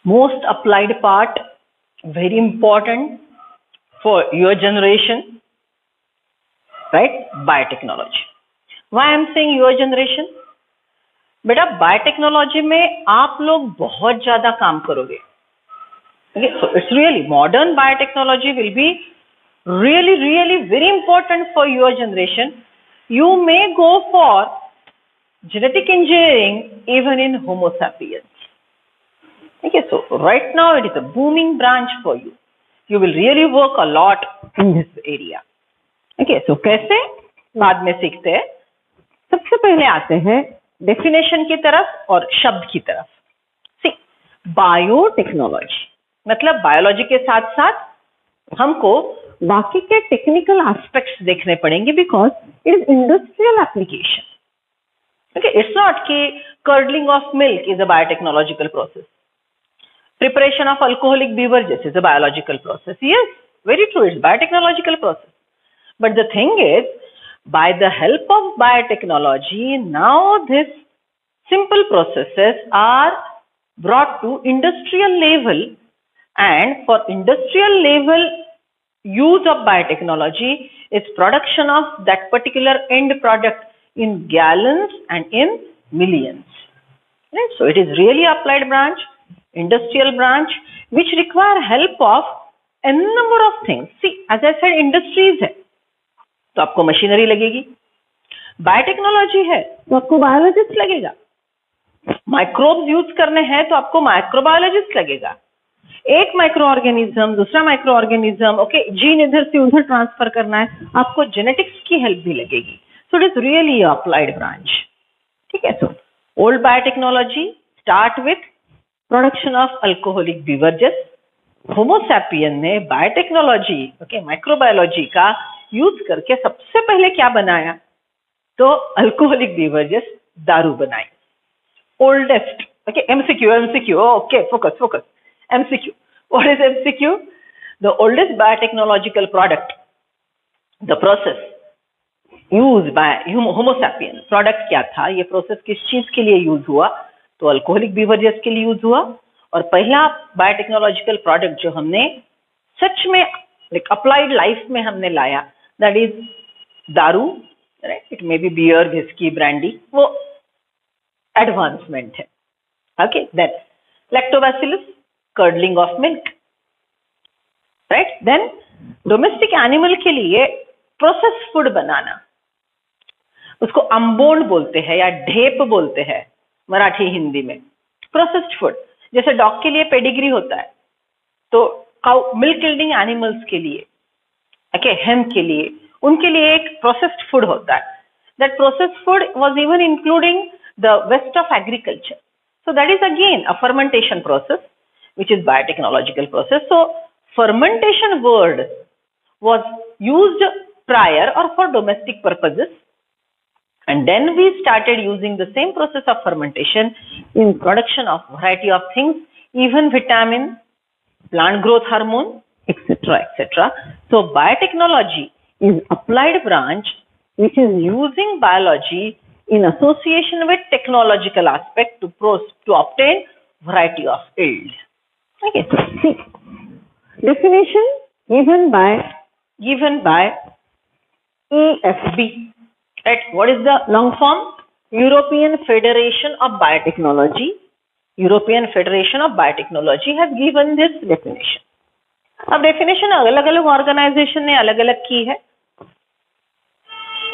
Most applied part, very important for your generation, right? Biotechnology. Why I'm saying your generation? बेटा biotechnology में आप लोग बहुत ज्यादा काम करोगे. Okay, so it's really modern biotechnology will be really very important for your generation. You may go for genetic engineering even in Homo sapiens. Okay, so right now it is a booming branch for you. You will really work a lot in this area. Okay, so कैसे बाद में सीखते हैं. सबसे पहले आते हैं definition की तरफ और शब्द की तरफ. सी बायोटेक्नोलॉजी मतलब बायोलॉजी के साथ साथ हमको बाकी के टेक्निकल एस्पेक्ट्स देखने पड़ेंगे because it is industrial application. Okay, it's not कि curdling of milk is a biotechnological process. Preparation of alcoholic beverages is a biological process. Yes, very true, it's biotechnological process. But the thing is, by the help of biotechnology, now these simple processes are brought to industrial level, and for industrial level use of biotechnology is production of that particular end product in gallons and in millions. Right? So it is really applied branch, industrial branch, which require help of a number of things. See, as I said, industries है तो आपको machinery लगेगी. Biotechnology है तो आपको biologist लगेगा. Microbes use करने हैं तो आपको माइक्रोबायोलॉजिस्ट लगेगा. एक माइक्रो ऑर्गेनिज्म दूसरा माइक्रो ऑर्गेनिज्म, ओके, जीन इधर से उधर ट्रांसफर करना है, आपको जेनेटिक्स की हेल्प भी लगेगी. So it is really applied branch. ठीक है. So old biotechnology start with production of alcoholic beverages. Homo sapien ने बायोटेक्नोलॉजी, ओके, माइक्रोबायोलॉजी का यूज करके सबसे पहले क्या बनाया तो अल्कोहलिक बिवरेजेस, दारू बनाई. Oldest, okay, MCQ, okay, focus. MCQ. What is MCQ? The oldest biotechnological product, the process used by Homo sapiens. Product क्या था, ये प्रोसेस किस चीज के लिए यूज हुआ तो अल्कोहलिक बिवरेजेस के लिए यूज हुआ. और पहला बायोटेक्नोलॉजिकल प्रोडक्ट जो हमने सच में अप्लाइड लाइफ में हमने लाया, that is daru. Right, it may be beer, whisky, brandy, वो एडवांसमेंट है. Okay, then lactobacillus, curdling of milk. Right, then domestic animal के लिए प्रोसेस फूड बनाना, उसको अम्बोंड बोलते हैं या ढेप बोलते हैं मराठी हिंदी में. प्रोसेस्ड फूड, जैसे डॉग के लिए पेडिग्री होता है तो काउ मिल्क यील्डिंग एनिमल्स के लिए, ओके, हेन के लिए, उनके लिए एक प्रोसेस्ड फूड होता है. That processed food was even including the waste of agriculture. So that is again a fermentation process which is biotechnological process. So fermentation word was used prior or for domestic purposes, and then we started using the same process of fermentation in production of variety of things, even vitamin, plant growth hormone, etc. So biotechnology is applied branch which is using biology in association with technological aspect to obtain variety of yield. Okay, so see, definition given by EFB. Right, what is the long form? European Federation of Biotechnology. European Federation of Biotechnology has given this definition. अब definition अलग अलग organisation ने अलग अलग की है.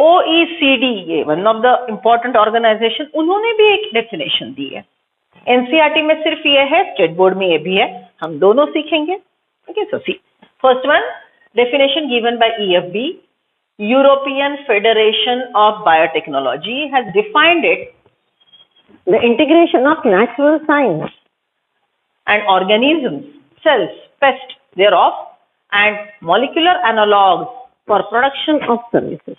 OECD, ये one of the important organisation, उन्होंने भी एक डेफिनेशन दी है. एनसीईआरटी में सिर्फ ये है, स्टेट बोर्ड में ये भी है, हम दोनों सीखेंगे. Okay, so see first one, definition given by EFB, European federation of biotechnology has defined it the integration of natural science and organisms, cells, parts thereof and molecular analogs for production of services.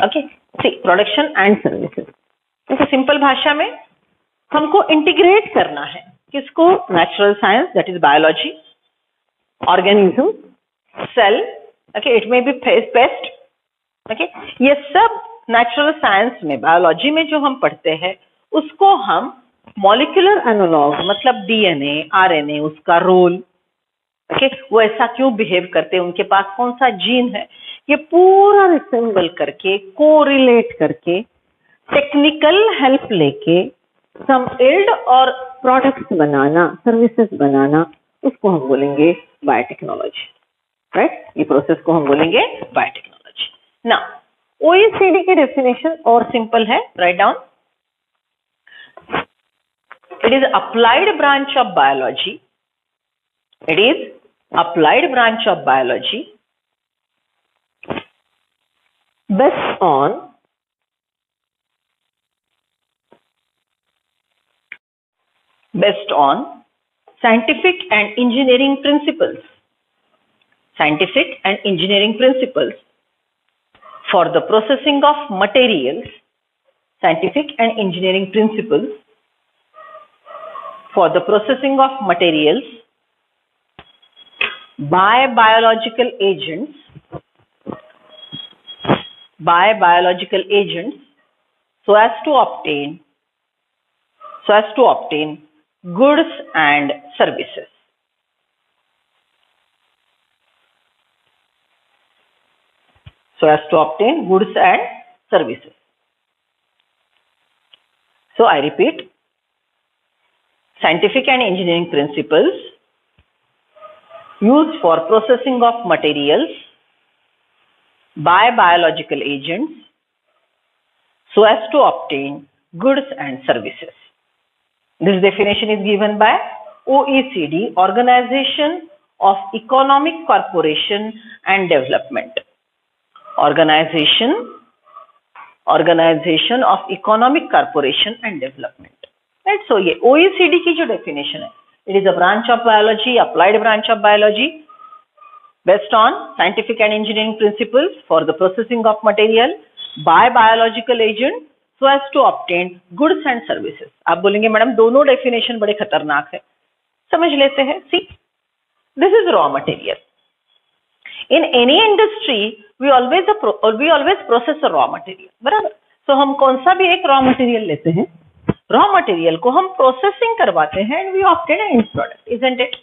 Okay, see, production and services. तो सिंपल भाषा में हमको integrate करना है किसको? Natural science, that is biology, organism, cell, okay, it may be parts, okay, ये सब नेचुरल साइंस में, बायोलॉजी में जो हम पढ़ते हैं उसको हम मॉलिक्यूलर एनालॉग मतलब डीएनए, आरएनए, उसका रोल, ओके, वो ऐसा क्यों बिहेव करते हैं, उनके पास कौन सा जीन है, ये पूरा रिसेंबल करके, कोरिलेट करके, टेक्निकल हेल्प लेके सम इल्ड और प्रोडक्ट्स बनाना, सर्विसेज बनाना, उसको हम बोलेंगे बायोटेक्नोलॉजी, राइट? ये प्रोसेस को हम बोलेंगे बायोटेक्नोलॉजी। ना ओईसीडी की डेफिनेशन और सिंपल है, write down. It is applied branch of biology, it is applied branch of biology based on scientific and engineering principles, for the processing of materials, scientific and engineering principles for the processing of materials by biological agents so as to obtain goods and services. So as to obtain goods and services. So I repeat, scientific and engineering principles used for processing of materials by biological agents so as to obtain goods and services. This definition is given by OECD, Organization of Economic Cooperation and Development. Organization of Economic Cooperation and Development. Right? So ये OECD की जो definition है, it is a branch of biology, applied branch of biology, based on scientific and engineering principles for the processing of material by biological agent so as to obtain goods and services. आप बोलेंगे madam दोनों definition बड़े खतरनाक है, समझ लेते हैं। See, this is raw material. In any industry, we always process a raw material, बराबर? So हम कौन सा भी एक raw material लेते हैं, raw material को हम processing करवाते हैं and we obtain an end product, isn't it?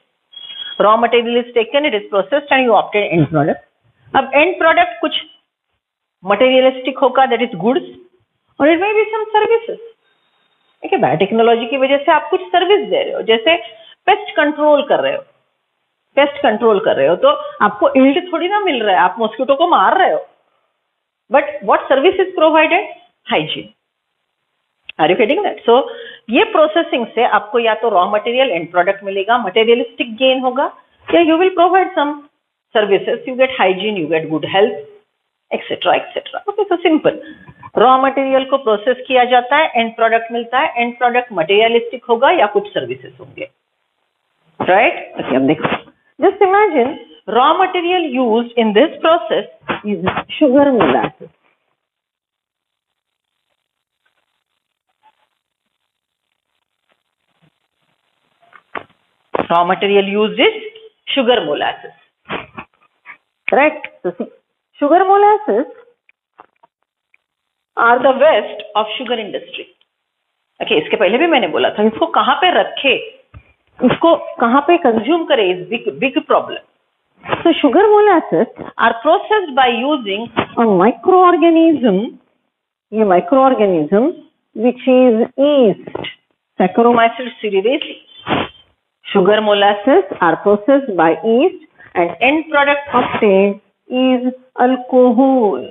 Raw material is taken, it is processed and you obtain end product. अब end product कुछ materialistic होगा, that is goods, और it may be some services. ठीक है, biotechnology की वजह से आप कुछ सर्विस दे रहे हो, जैसे पेस्ट कंट्रोल कर रहे हो, तो आपको इल्ड थोड़ी ना मिल रहा है, आप मॉस्किटो को मार रहे हो, but what service is provided? Hygiene. Are you getting that? So ये प्रोसेसिंग से आपको या तो रॉ मटेरियल एंड प्रोडक्ट मिलेगा, मटेरियलिस्टिक गेन होगा, या you will provide some services, you get hygiene, you get good health, etcetera etcetera. Okay, so simple, raw material को process किया जाता है, एंड प्रोडक्ट मिलता है, एंड प्रोडक्ट मटेरियलिस्टिक होगा या कुछ सर्विसेज होंगे, राइट? ओके, अब देखो, just imagine raw material used in this process is sugar molasses. Raw material used is sugar molasses, correct? So see, sugar molasses are the waste of sugar industry. Okay, इसके पहले भी मैंने बोला था, इसको कहाँ पे रखे, इसको कहाँ पे कंज्यूम करे, is big problem. So sugar molasses are processed by using a microorganism which is yeast, Saccharomyces cerevisiae. Sugar molasses are processed by yeast and end product obtained is alcohol.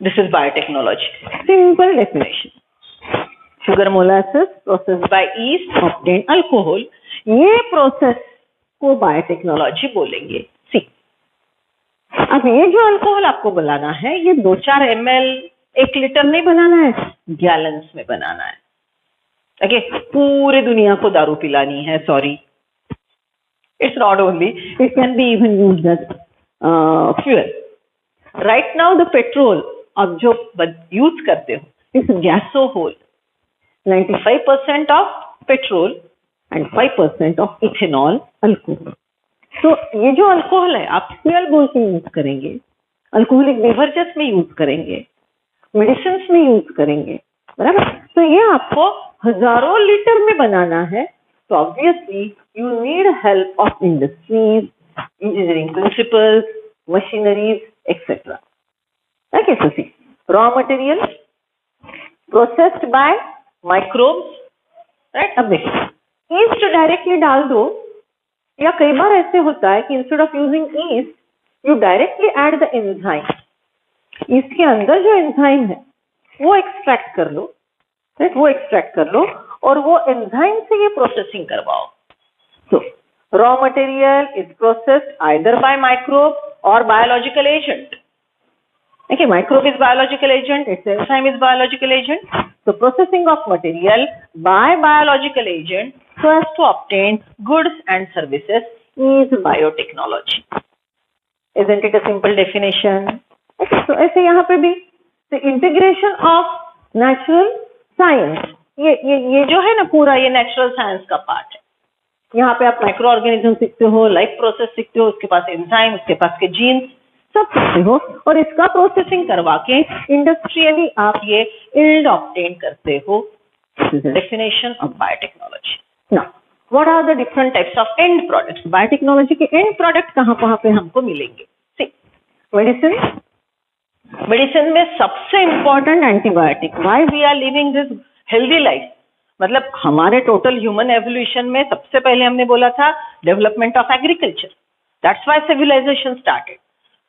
This is biotechnology. Simple definition. Sugar molasses processed by yeast obtained alcohol. ये process को biotechnology बोलेंगे। See, अब ये जो alcohol आपको बनाना है, ये 2-4 ml 1 litre नहीं बनाना है, गैलन्स में बनाना है। ओके, पूरे दुनिया को दारू पिलानी है, sorry, it's not only, it can be even used as fuel. Right now the petrol अब जो यूज करते हो इस gasohol, 95% of petrol and 5% of ethanol alcohol. तो ये जो अल्कोहल है आप फ्यूल बोल के यूज करेंगे, अल्कोहलिक बेवरेजेस में यूज करेंगे, मेडिसिन में यूज करेंगे, बराबर? तो ये आपको हजारों लीटर में बनाना है तो obviously you need help of industries, engineering principles, machineries etcetera. Okay, so see, raw material processed by microbes, right? अब देखिए, ईस्ट डायरेक्टली डाल दो, या कई बार ऐसे होता है कि instead of using east you directly add the enzyme. इसके अंदर जो एंजाइम है वो एक्सट्रैक्ट कर लो, राइट? वो एक्सट्रैक्ट कर लो और वो एंजाइम से ये प्रोसेसिंग करवाओ. So, raw material is processed either by microbe or biological agent. Okay, microbe is biological agent, its enzyme is biological agent. So, processing of material by biological agent so as to obtain goods and services is biotechnology. Isn't it a simple definition? Okay, so ऐसे यहाँ पे भी the integration of natural science. ये जो है ना पूरा ये natural science का पार्ट है. यहाँ पे आप माइक्रो ऑर्गेनिज्म सीखते हो, लाइफ प्रोसेस सीखते हो, उसके पास एंजाइम, उसके पास के जीन्स सब सीखते हो और इसका प्रोसेसिंग करवा के इंडस्ट्रियली आप ये यील्ड ऑब्टेन करते हो. Definition of biotechnology. Now what are the different types of end products? Biotechnology के एंड प्रोडक्ट कहाँ पे हमको मिलेंगे? सी, मेडिसिन में सबसे important antibiotic. Why we are living this healthy life? मतलब हमारे टोटल ह्यूमन एवोल्यूशन में सबसे पहले हमने बोला था development of agriculture. That's why civilisation started.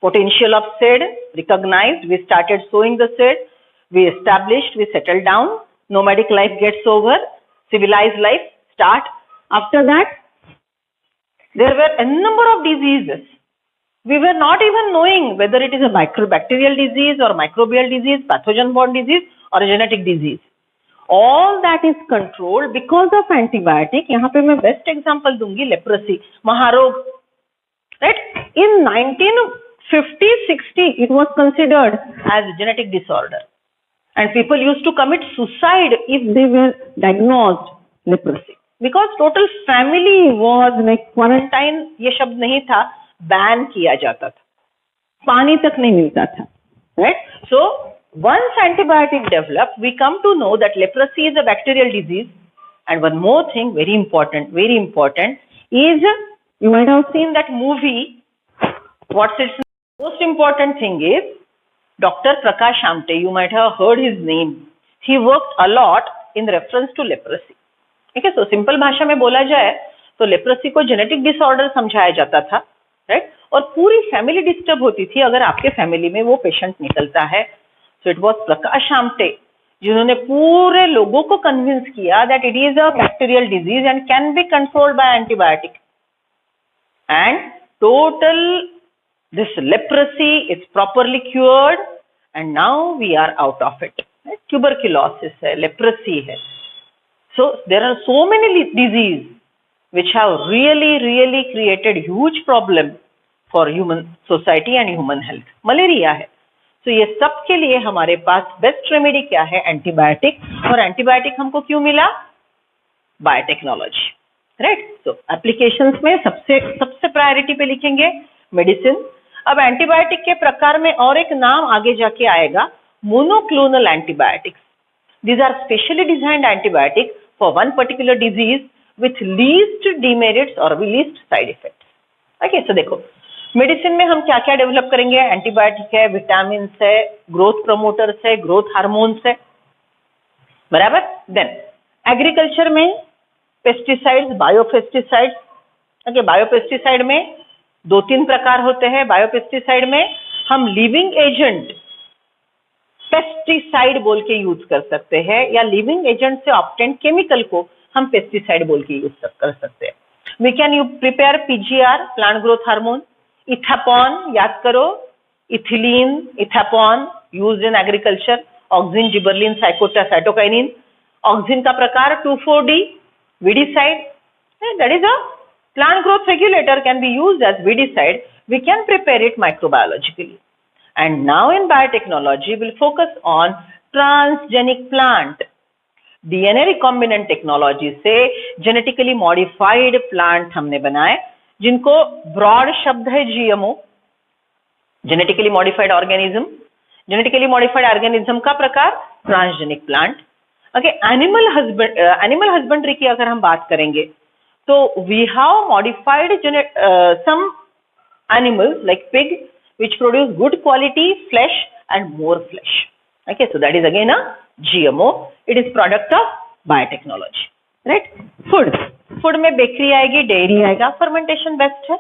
Potential of seed recognized, we started sowing the seed, we established, we settled down, nomadic life gets over, civilized life start. After that, there were a number of diseases. We were not even knowing whether it is a microbacterial disease or microbial disease, pathogen-borne disease or a genetic disease. All that is controlled because of antibiotic. यहाँ पे मैं best example दूंगी, leprosy, महारोग, right? In 1950-60, it was considered as a genetic disorder, and people used to commit suicide if they were diagnosed leprosy because total family was like quarantine. ये शब्द नहीं था, ban किया जाता था, पानी तक नहीं मिलता था, right? So once antibiotic developed, we come to know that leprosy is a bacterial disease. And one more thing, very important, is you might have seen that movie. What's its most important thing is Dr. Prakash Amte. You might have heard his name. He worked a lot in reference to leprosy. Okay, so simple भाषा में बोला जाए तो leprosy को genetic disorder समझाया जाता था, right? और पूरी फैमिली डिस्टर्ब होती थी अगर आपके फैमिली में वो पेशेंट निकलता है. So it was Prakash Amte जिन्होंने पूरे लोगों को कन्विंस किया that it is a bacterial disease and can be controlled by antibiotic. And total this leprosy is properly cured and now we are out of it. Tuberculosis hai, leprosy hai. So there are so many diseases which have really created huge problem for human society and human health. Malaria hai. So ये सब के लिए हमारे पास best remedy क्या है? Antibiotic. और antibiotic हमको क्यों मिला? Biotechnology, right? सो एप्लीकेशंस में सबसे प्रायोरिटी पे लिखेंगे मेडिसिन. अब एंटीबायोटिक के प्रकार में और एक नाम आगे जाके आएगा, monoclonal antibiotics. These are specially designed antibiotic for one particular disease with least demerits और least side effects. Okay, so देखो मेडिसिन में हम क्या क्या डेवलप करेंगे? एंटीबायोटिक है, विटामिन है, ग्रोथ प्रमोटर्स है, ग्रोथ हार्मोन्स है, बराबर. देन एग्रीकल्चर में पेस्टिसाइड्स, बायोपेस्टिसाइड्स. ओके, बायोपेस्टिसाइड में 2-3 प्रकार होते हैं. बायोपेस्टिसाइड में हम लिविंग एजेंट पेस्टिसाइड बोल के यूज कर सकते हैं या लिविंग एजेंट से ऑब्टेन केमिकल को हम पेस्टिसाइड बोल के यूज कर सकते हैं. We can you prepare PGR, plant growth hormone. Ethephon याद करो, ethylene, ethephon used in agriculture. Auxin, gibberellin, cytokinin. Auxin का प्रकार 2,4-D, weedicide. That is a plant growth regulator, can be used as weedicide. We can prepare it microbiologically. And now in biotechnology, we'll focus on transgenic plant. DNA recombinant technology से genetically modified plant हमने बनाए, जिनको broad शब्द है GMO, genetically modified organism. genetically modified organism का प्रकार transgenic plant. Okay, animal husbandry की अगर हम बात करेंगे तो we have modified some animals like pig which produce good quality flesh and more flesh. Okay, so that is again a GMO. It is product of biotechnology, right? Food में bakery आएगी, dairy आएगा, fermentation best है.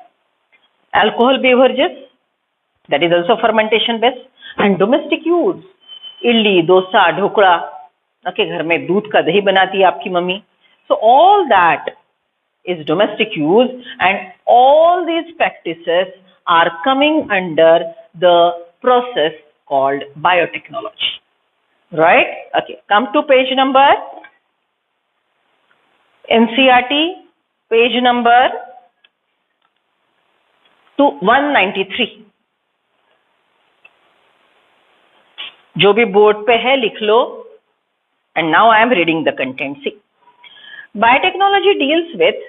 Alcohol beverages, that is also fermentation based. And domestic use, idli, dosa, dhokla, okay, घर में दूध का दही बनाती है आपकी mummy. So all that is domestic use, and all these practices are coming under the process called biotechnology, right? Okay, come to page number NCERT, page number 193. जो भी बोर्ड पे है लिख लो. And now I am reading the content. See, biotechnology deals with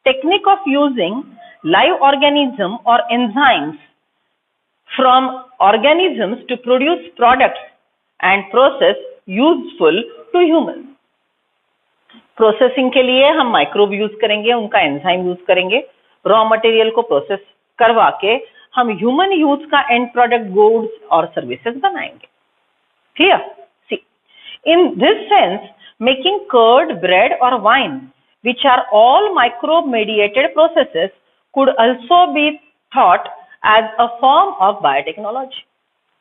technique of using live organism or enzymes from organisms to produce products and process useful to humans. Processing के लिए हम microbe use करेंगे, उनका enzyme use करेंगे, raw material को process करवा के हम ह्यूमन यूज का एंड प्रोडक्ट गुड्स और सर्विसेज बनाएंगे. Clear? See, in this sense making curd, bread और wine which are all microbe mediated processes could also be thought as a form of biotechnology.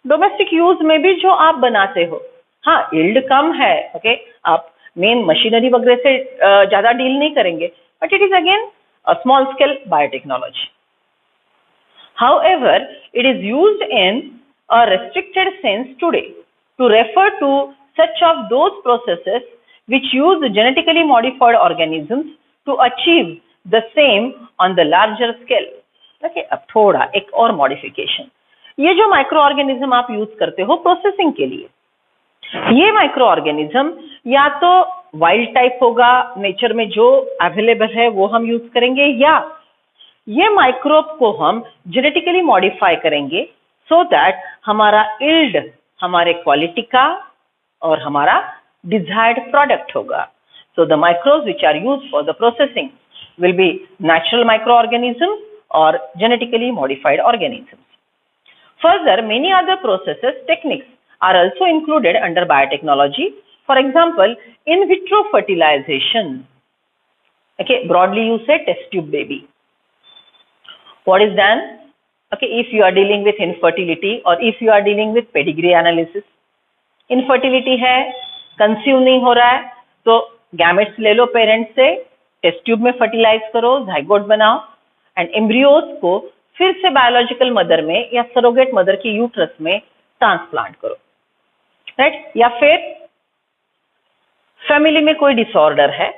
Domestic use में भी जो आप बनाते हो, हाँ यील्ड कम है, ओके, आप मेन मशीनरी वगैरह से ज्यादा डील नहीं करेंगे, but it is again a small scale biotechnology. However, it is used in a restricted sense today to refer to such of those processes which use genetically modified organisms to achieve the same on the larger scale. Okay, अब थोड़ा एक और modification. ये जो micro organism आप use करते हो processing के लिए, ये माइक्रो ऑर्गेनिज्म या तो वाइल्ड टाइप होगा, नेचर में जो अवेलेबल है वो हम यूज करेंगे, या ये माइक्रोब को हम जेनेटिकली मॉडिफाई करेंगे सो दैट हमारा यील्ड हमारे क्वालिटी का और हमारा डिजायर्ड प्रोडक्ट होगा. So the microbes which are used for the processing will be natural microorganisms or genetically modified organisms. Further, many other processes techniques are also included under biotechnology. For example, in vitro fertilization. Okay, broadly you say test tube baby. What is done? Okay, if you are dealing with infertility or if you are dealing with pedigree analysis. Infertility है, conceive नहीं हो रहा है, तो gametes ले लो parents से, test tube में fertilise करो, जाइगोट बनाओ, एंड एम्ब्रियोज को फिर से बायोलॉजिकल मदर में या सरोगेट मदर की यूट्रस में ट्रांसप्लांट करो, राइट? या फिर फैमिली में कोई डिसऑर्डर है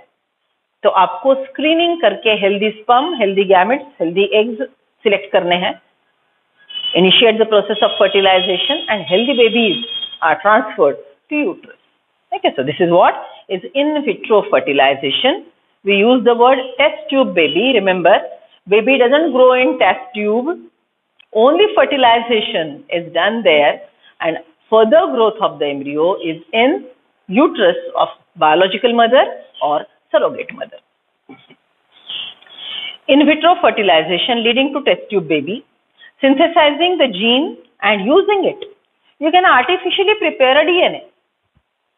तो आपको स्क्रीनिंग करके healthy sperm, healthy gametes, healthy eggs select करने हैं. Initiate the process of fertilisation and healthy babies are transferred to uterus. Okay, so this is what is in vitro fertilization. We use the word test tube baby. Remember, baby doesn't grow in test tube. Only fertilization is done there, and further growth of the embryo is in uterus of biological mother or surrogate mother. In vitro fertilization leading to test tube baby, synthesizing the gene and using it. You can artificially prepare a DNA.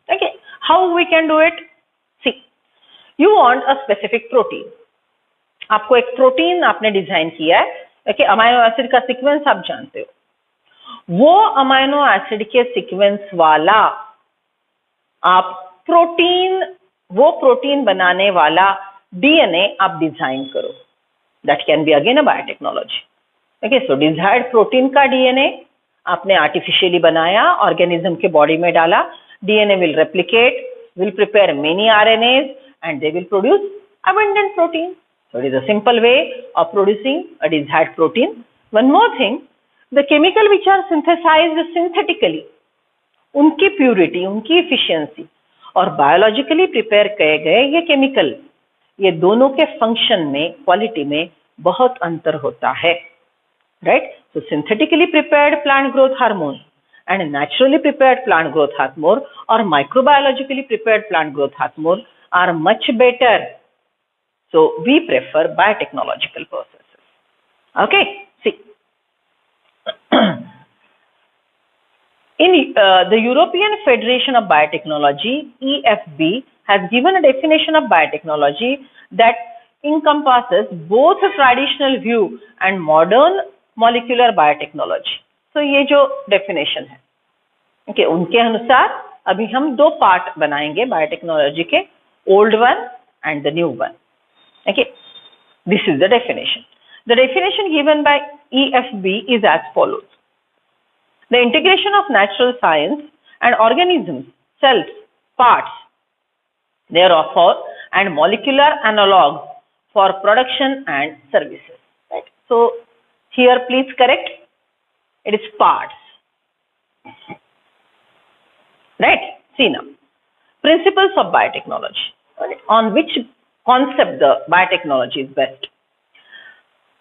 Okay, how we can do it? See, you want a specific protein. आपको एक protein आपने design किया है, okay, amino acid का sequence आप जानते हो, वो अमाइनो एसिड के सीक्वेंस वाला आप प्रोटीन, वो प्रोटीन बनाने वाला डीएनए आप डिजाइन करो. That can be again a biotechnology. Okay, so desired protein का डीएनए आपने आर्टिफिशियली बनाया, ऑर्गेनिज्म के बॉडी में डाला, DNA will replicate, will prepare many RNAs, and they will produce abundant protein. So it is a simple way of producing a desired protein. One more thing, the chemical which are synthesized synthetically, उनकी purity, उनकी efficiency और biologically prepare किए गए ये chemical, ये दोनों के function में, quality में बहुत अंतर होता है, right? So synthetically prepared plant growth hormone and naturally prepared plant growth hormone or microbiologically prepared plant growth hormone are much better. So we prefer biotechnological processes. Okay, see. In the European Federation of Biotechnology, EFB, has given a definition of biotechnology that encompasses both a traditional view and modern molecular biotechnology. So ये जो definition है, okay, उनके अनुसार अभी हम दो part बनाएंगे biotechnology के, old one and the new one. Okay, this is the definition. The definition given by EFB is as follows: the integration of natural science and organisms, cells, parts, therefore, and molecular analog for production and services. Right. So here, please correct. It is parts. Right. See now, principles of biotechnology. Right. On which concept the biotechnology is best?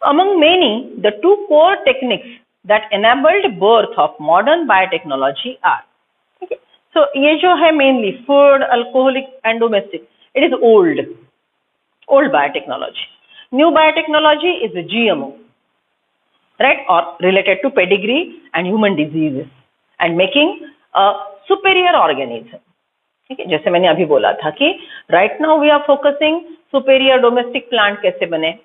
Among many, the two core techniques that enabled birth of modern biotechnology are. Okay. So ये जो है mainly food, alcoholic and domestic. It is old biotechnology. New biotechnology is the GMO, right, or related to pedigree and human diseases and making a superior organism. Okay. जैसे मैंने अभी बोला था कि right now we are focusing superior domestic plant कैसे बने,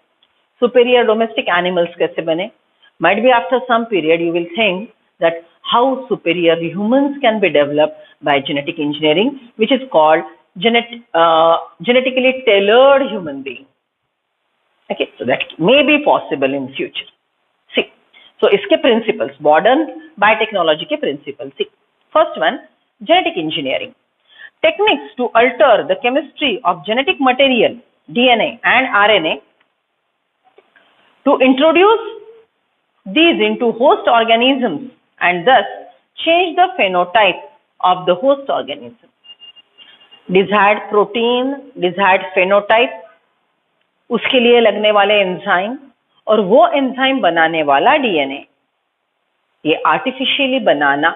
superior domestic animals कैसे बने. Might be after some period you will think that how superior humans can be developed by genetic engineering, which is called genetically tailored human being. Okay, so that may be possible in future. See, so इसके principles, modern biotechnology के principles. See, first one, genetic engineering. Techniques to alter the chemistry of genetic material, DNA and RNA, to introduce these into host organisms and thus change the phenotype of the host organism. Desired protein, desired phenotype, उसके लिए लगने वाले enzyme और वो enzyme बनाने वाला DNA, ये artificially banana,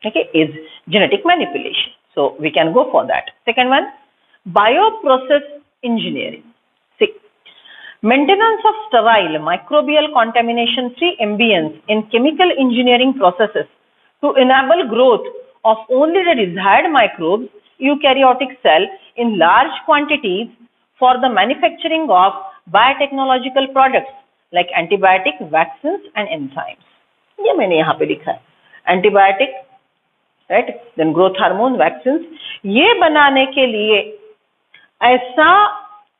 okay, is genetic manipulation. So we can go for that. Second one, bioprocess engineering. See, maintenance of sterile microbial contamination-free ambience in chemical engineering processes to enable growth of only the desired microbes, eukaryotic cell in large quantities for the manufacturing of biotechnological products like antibiotic, vaccines and enzymes. ये मैंने यहाँ पे लिखा है, antibiotic, right, then growth hormone, vaccines. ये बनाने के लिए ऐसा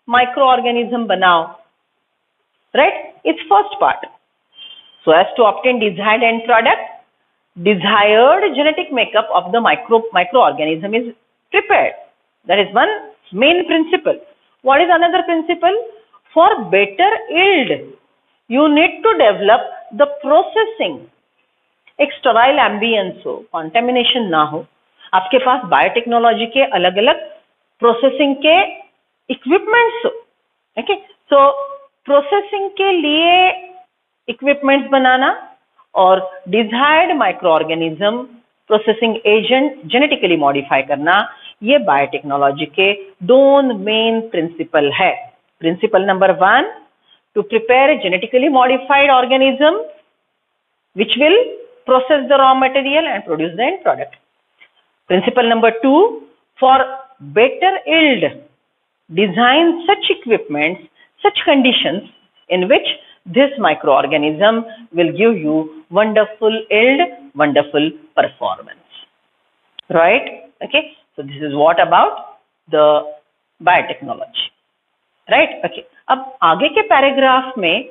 microorganism बनाओ, right? It's first part. So as to obtain desired end product, desired genetic makeup of the microorganism is prepared. That is one main principle. What is another principle? For better yield, you need to develop the processing. एक Sterlite ambience हो, contamination ना हो, आपके पास biotechnology के अलग अलग processing के equipments हो. ओके, सो प्रोसेसिंग के लिए इक्विपमेंट्स बनाना और desired micro organism processing agent genetically modify करना, ये बायोटेक्नोलॉजी के दोनों मेन प्रिंसिपल है. Principle number 1, to prepare genetically modified organism which will process the raw material and produce the end product. Principle number 2, for better yield, design such equipments, such conditions in which this microorganism will give you wonderful yield, wonderful performance. Right? Okay. So this is what about the biotechnology. Right? Okay. अब आगे के paragraph में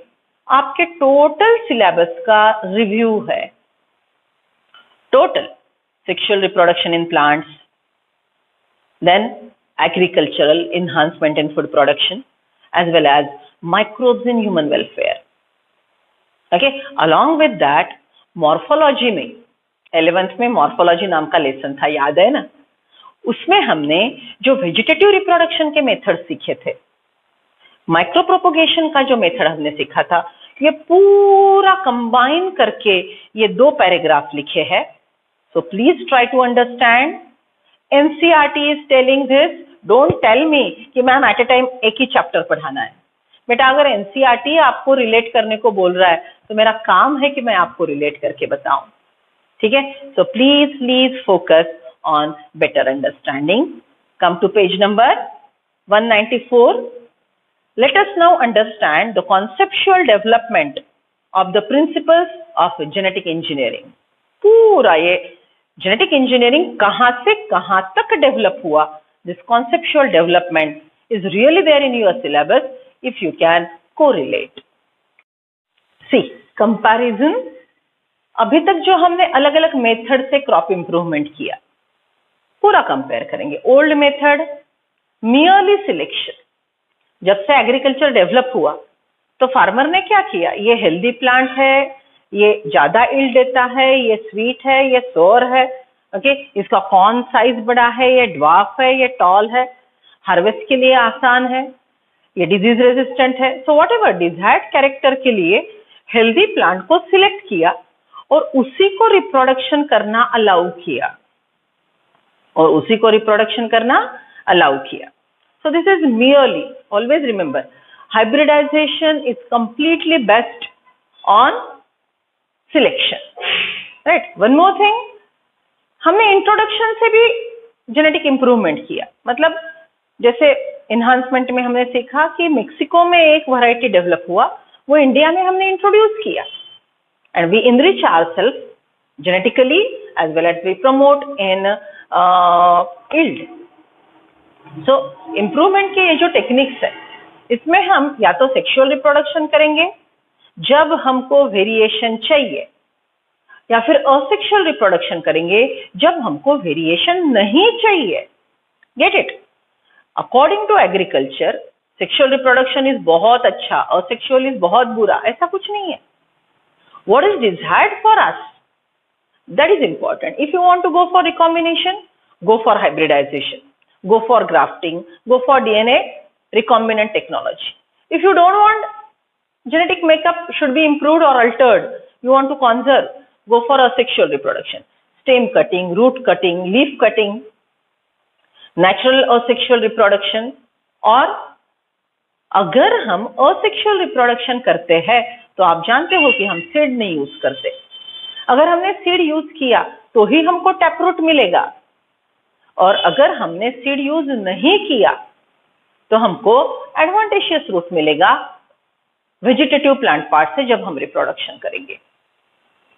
आपके total syllabus का review है. Total sexual reproduction in plants, then agricultural enhancement in food production, as well as microbes in human welfare. Okay, along with that, morphology में 11th में morphology नाम का लेसन था, याद है ना? उसमें हमने जो वेजिटेटिव रिप्रोडक्शन के मेथड सीखे थे, माइक्रो प्रोपोगेशन का जो मेथड हमने सीखा था, ये पूरा कंबाइन करके ये 2 पैराग्राफ लिखे हैं So please try to understand. NCERT is telling this. Don't tell me कि मैम एट ए टाइम एक ही चैप्टर पढ़ाना है. बेटा अगर NCERT आपको रिलेट करने को बोल रहा है तो मेरा काम है कि मैं आपको रिलेट करके बताऊं. ठीक है. So please focus on better understanding. Come to page number 194. Let us now understand the conceptual development of the principles of genetic engineering. पूरा ये genetic engineering कहाँ से कहाँ तक डेवलप हुआ, this conceptual development is really there in your syllabus if you can correlate. See, comparison. अभी तक जो हमने अलग अलग मेथड से क्रॉप इंप्रूवमेंट किया, पूरा कंपेयर करेंगे. Old method merely selection. जब से एग्रीकल्चर डेवलप हुआ तो फार्मर ने क्या किया, ये हेल्दी प्लांट है, ये ज्यादा ईल्ड देता है, ये स्वीट है, ये सोर है, ओके, इसका कॉर्न साइज बड़ा है, ये ड्वार्फ है, ये टॉल है, हार्वेस्ट के लिए आसान है, ये डिजीज रेजिस्टेंट है. So what ever desired character के लिए हेल्दी प्लांट को सिलेक्ट किया और उसी को रिप्रोडक्शन करना अलाउ किया. So this is merely, always remember, hybridization is completely based on selection. Right? One more thing, हमने इंट्रोडक्शन से भी जेनेटिक इंप्रूवमेंट किया. मतलब जैसे इन्हांसमेंट में हमने सीखा कि मेक्सिको में एक वैरायटी डेवलप हुआ, वो इंडिया में हमने इंट्रोड्यूस किया. And we enrich ourselves genetically as well as we promote in yield. So improvement के ये जो टेक्निक्स है, इसमें हम या तो सेक्सुअल रिप्रोडक्शन करेंगे जब हमको वेरिएशन चाहिए, या फिर असेक्सुअल रिप्रोडक्शन करेंगे जब हमको वेरिएशन नहीं चाहिए. Get it? According to agriculture sexual reproduction is बहुत अच्छा, असेक्सुअल इज बहुत बुरा, ऐसा कुछ नहीं है. What is desired for us, that is important. If you want to go for recombination, go for hybridization, go for grafting, go for DNA recombinant technology. If you don't want genetic makeup should be improved or altered, you want to conserve, go for asexual reproduction, stem cutting, root cutting, leaf cutting, natural asexual reproduction. और अगर हम asexual reproduction करते हैं तो आप जानते हो कि हम सीड नहीं यूज करते. अगर हमने सीड यूज किया तो ही हमको टैपरूट मिलेगा, और अगर हमने सीड यूज नहीं किया तो हमको एडवांटेशियस रूट मिलेगा वेजिटेटिव प्लांट पार्ट से जब हम रिप्रोडक्शन करेंगे.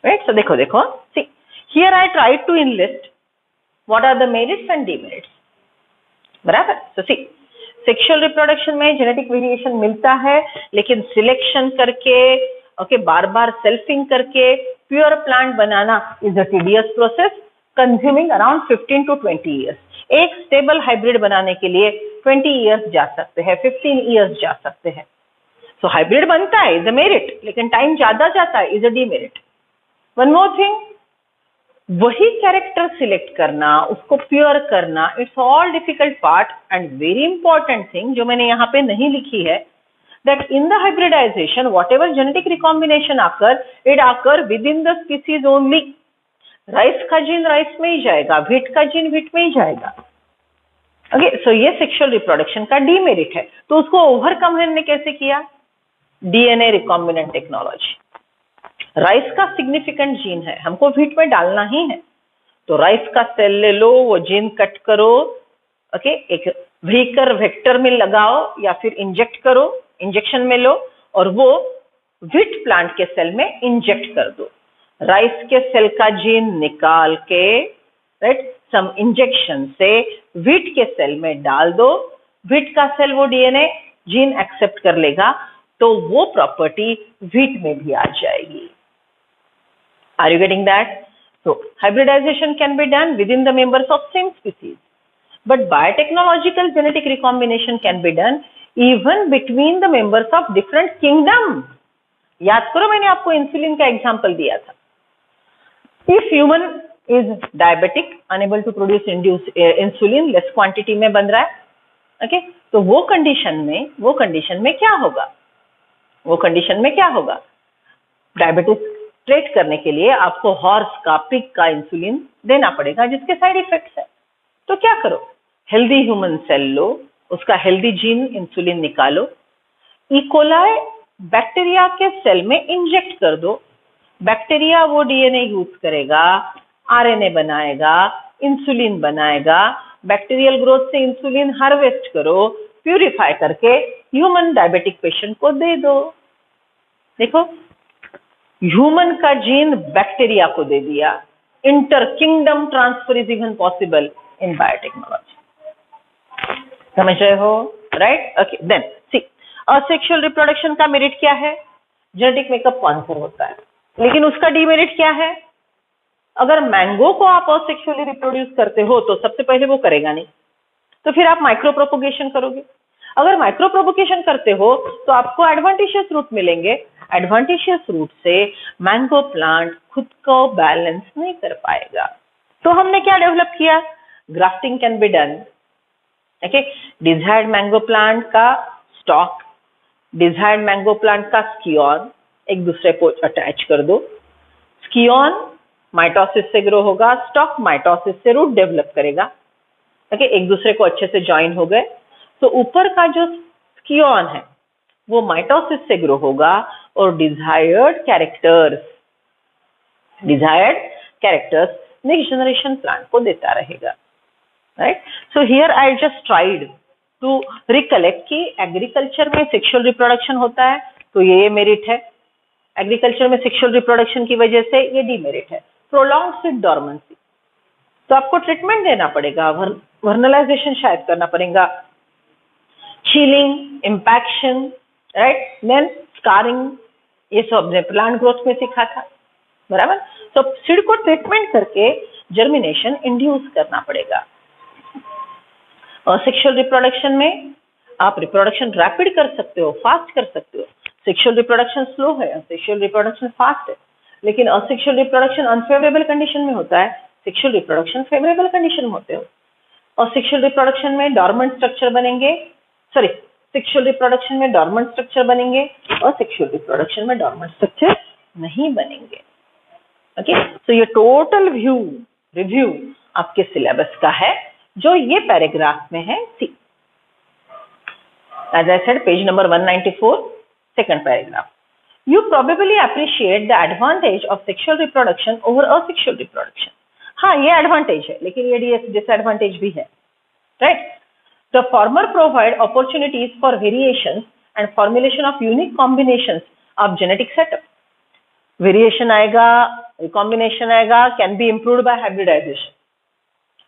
राइट? सो देखो see here I try to enlist what are the merits and demerits. बराबर? सो सी, सेक्सुअल रिप्रोडक्शन में जेनेटिक वेरिएशन मिलता है, लेकिन सिलेक्शन करके, ओके, बार बार सेल्फिंग करके प्योर प्लांट बनाना is a tedious process consuming around 15 to 20 years. एक स्टेबल हाइब्रिड बनाने के लिए 20 years जा सकते हैं, 15 years जा सकते हैं. सो हाइब्रिड बनता है इज अ मेरिट, लेकिन टाइम ज्यादा जाता है is a demerit. One more thing, वही कैरेक्टर सिलेक्ट करना, उसको प्योर करना, it's all difficult part. And very important thing जो मैंने यहाँ पे नहीं लिखी है, that in the hybridisation whatever genetic recombination आकर, इट आकर within the species only. Rice का जीन राइस में ही जाएगा, व्हीट का जीन व्हीट में ही जाएगा. ओके, सो ये सेक्सुअल रिप्रोडक्शन का डीमेरिट है. तो उसको ओवरकम हमने कैसे किया? DNA recombinant technology. राइस का सिग्निफिकेंट जीन है, हमको व्हीट में डालना ही है, तो राइस का सेल ले लो, वो जीन कट करो, ओके, एक व्हीकर वेक्टर में लगाओ या फिर इंजेक्ट करो, इंजेक्शन में लो, और वो व्हीट प्लांट के सेल में इंजेक्ट कर दो. राइस के सेल का जीन निकाल के, राइट, सम इंजेक्शन से व्हीट के सेल में डाल दो. व्हीट का सेल वो डीएनए जीन एक्सेप्ट कर लेगा, तो वो प्रॉपर्टी व्हीट में भी आ जाएगी. Are you getting that? So hybridization can be done within the members of same species, but biotechnological genetic recombination can be done even between the members of different kingdoms. याद करो मैंने आपको insulin का example दिया था. If human is diabetic, unable to produce insulin, less quantity में बन रहा है, okay? तो वो कंडीशन में क्या होगा? डायबिटीज ट्रेट करने के लिए आपको हॉर्स का, पिग का इंसुलिन देना पड़ेगा, जिसके साइड इफेक्ट्स है। तो क्या करो, हेल्दी ह्यूमन सेल लो, उसका हेल्दी जीन इंसुलिन निकालो, इकोलाई बैक्टीरिया के सेल में इंजेक्ट कर दो। बैक्टीरिया वो डीएनए यूज करेगा, आरएनए बनाएगा, इंसुलिन बनाएगा। बैक्टीरियल ग्रोथ से इंसुलिन हार्वेस्ट करो, प्यूरिफाई करके ह्यूमन डायबिटिक पेशेंट को दे दो। देखो, ह्यूमन का जीन बैक्टीरिया को दे दिया। Inter kingdom transfer is even possible in biotechnology. समझ रहे हो? राइट? ओके, देन सी, असेक्सुअल रिप्रोडक्शन का मेरिट क्या है? जेनेटिक मेकअप कौन होता है, लेकिन उसका डीमेरिट क्या है? अगर मैंगो को आप असेक्सुअली रिप्रोड्यूस करते हो तो सबसे पहले वो करेगा नहीं, तो फिर आप माइक्रो प्रोपोगेशन करोगे। अगर माइक्रो प्रोपोगेशन करते हो तो आपको एडवांटेशियस रूट मिलेंगे। एडवांटेशियस रूट से मैंगो प्लांट खुद को बैलेंस नहीं कर पाएगा। तो हमने क्या डेवलप किया? Grafting can be done. Okay, desired mango plant का स्टॉक, डिजायर्ड मैंगो प्लांट का स्कियॉन एक दूसरे को अटैच कर दो। स्कियॉन माइटोसिस से ग्रो होगा, स्टॉक माइटोसिस से रूट डेवलप करेगा। ओके, एक दूसरे को अच्छे से ज्वाइन हो गए, तो ऊपर का जो स्कियॉन है वो माइटोसिस से ग्रो होगा और desired characters next generation plant को देता रहेगा। Right? So here I just tried to recollect कि एग्रीकल्चर में सेक्सुअल रिप्रोडक्शन होता है तो ये मेरिट है, एग्रीकल्चर में सेक्सुअल रिप्रोडक्शन की वजह से ये डीमेरिट है। प्रोलॉन्ग्ड सीड डॉर्मेंसी, तो आपको ट्रीटमेंट देना पड़ेगा, वर्नलाइजेशन शायद करना पड़ेगा, चीलिंग, इम्पैक्शन, राइट, देन स्कारिंग, ये सब हमने प्लांट ग्रोथ में सीखा था, बराबर। तो सीड को ट्रीटमेंट करके जर्मिनेशन इंड्यूस करना पड़ेगा। और सेक्सुअल रिप्रोडक्शन में आप रिप्रोडक्शन रैपिड कर सकते हो, फास्ट कर सकते हो। सेक्सुअल रिप्रोडक्शन स्लो है, सेक्सुअल रिप्रोडक्शन फास्ट है, लेकिन असेक्सुअल रिप्रोडक्शन अनफेवरेबल कंडीशन में होता है, सेक्सुअल रिप्रोडक्शन फेवरेबल कंडीशन में होते हो। और सेक्सुअल रिप्रोडक्शन में डॉर्मेंट स्ट्रक्चर बनेंगे, सॉरी, सेक्सुअल रिप्रोडक्शन में डॉर्मेंट स्ट्रक्चर बनेंगे और सेक्सुअल रिप्रोडक्शन में डॉर्मेंट स्ट्रक्चर नहीं बनेंगे। ओके, तो ये टोटल रिव्यू आपके सिलेबस का है जो ये पैराग्राफ में है। सी, as I said, page number 194, second paragraph. You probably appreciate the advantage of sexual reproduction over asexual reproduction. हाँ, ये advantage है, लेकिन ये disadvantage भी है, right? The former provide opportunities for variations and formulation of unique combinations of genetic setup. Variation आएगा, recombination आएगा, can be improved by hybridization.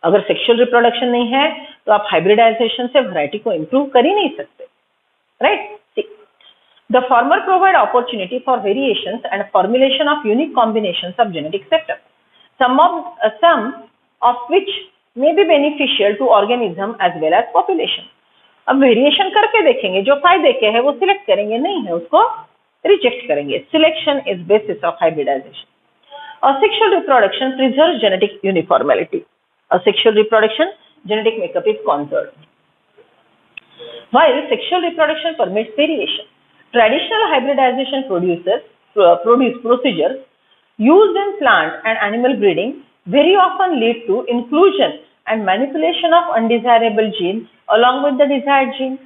अगर सेक्सुअल रिप्रोडक्शन नहीं है तो आप हाइब्रिडाइजेशन से वैरायटी को इंप्रूव कर ही नहीं सकते, right? The former provide opportunity for variations and formulation of unique combinations of genetic setup, some of which may be beneficial to organism as well as population. अब वेरिएशन करके देखेंगे, जो फायदे के है वो सिलेक्ट करेंगे, नहीं है उसको रिजेक्ट करेंगे। Selection is basis of hybridisation. Asexual reproduction preserves genetic uniformity. Asexual reproduction, genetic makeup is conserved. While sexual reproduction permits variation, traditional hybridization procedures used in plant and animal breeding very often lead to inclusion and manipulation of undesirable genes along with the desired gene.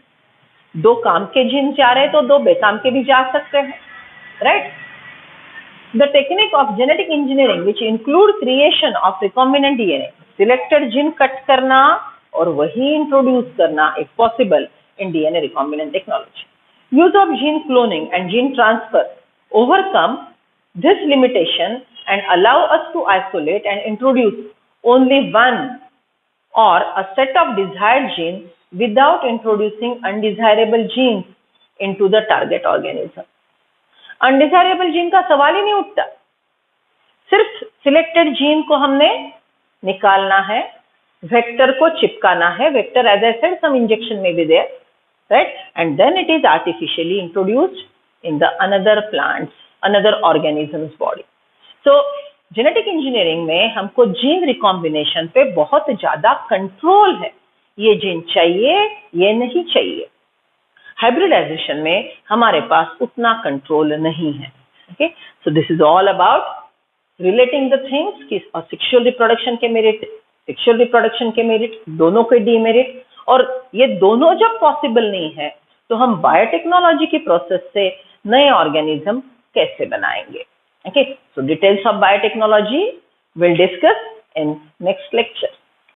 दो काम के gene जा रहे तो दो बेकाम के भी जा सकते हैं, right? The technique of genetic engineering, which include creation of recombinant DNA, selected gene cut करना और वही introduce करना, if possible, in DNA recombinant technology. Use of gene cloning and gene transfer overcome this limitation and allow us to isolate and introduce only one or a set of desired genes without introducing undesirable genes into the target organism. Undesirable gene का सवाल ही नहीं उठता, सिर्फ selected gene को हमने निकालना है, vector को चिपकाना है, vector as I said some injection में be there, right, and then it is artificially introduced in the another plants, another organisms body. So genetic engineering में हमको जीन रिकॉम्बिनेशन पे बहुत ज्यादा कंट्रोल है, ये जीन चाहिए, ये नहीं चाहिए. हाइब्रिडाइजेशन में हमारे पास उतना कंट्रोल नहीं है. Okay, so this is all about relating the things कि सेक्सुअल रिप्रोडक्शन के मेरिट, सेक्सुअल रिप्रोडक्शन के मेरिट, दोनों के डीमेरिट, और ये दोनों जब पॉसिबल नहीं है तो हम बायोटेक्नोलॉजी की प्रोसेस से नए ऑर्गेनिज्म कैसे बनाएंगे. Okay, so details of biotechnology we'll discuss in next lecture.